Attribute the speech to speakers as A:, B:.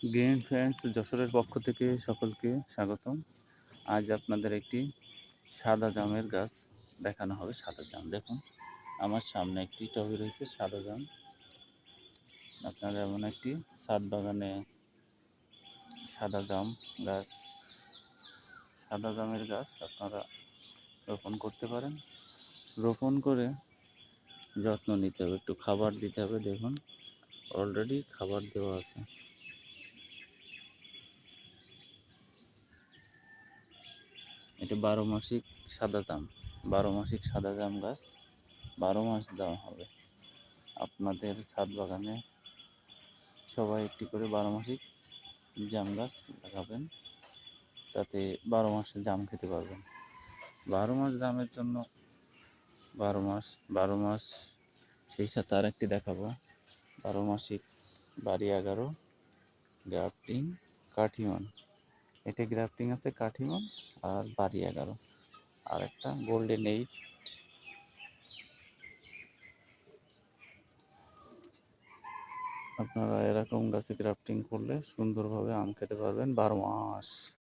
A: Green friends যশোরের পক্ষ থেকে সকলকে স্বাগতম। আজ আপনাদের একটি সাদা জামের গাছ দেখানো হবে। সাদা জাম দেখুন, আমার সামনে একটি টবে রয়েছে সাদা জাম। আপনারা এমন একটি ছাদ বাগানে সাদা জাম গাছ, সাদা জামের গাছ আপনারা রোপণ করতে পারেন। রোপণ করে যত্ন নিতে হবে, একটু খাবার দিতে হবে। দেখুন, অলরেডি খাবার দেওয়া আছে। এটা 12 মাসিক সাদা জাম, 12 মাসিক সাদা জাম গাছ 12 মাস দেওয়া হবে। আপনাদের ছাদ বাগানে সবাই একটি করে 12 মাসিক জাম গাছ লাগাবেন, তাতে 12 মাসে জাম খেতে পারবেন। 12 মাস জামের জন্য 12 মাস সেই সাথে আর একটি দেখাবো, 12 মাসিক বাড়ি 11 গ্রাফটিং কাঠিমন। এটা গ্রাফটিং আছে কাঠিমন আর বাড়ি 11, আর একটা গোল্ডেন 8। আপনারা এরকম গাছে গ্রাফটিং করলে সুন্দরভাবে আম খেতে পারবেন 12 মাস।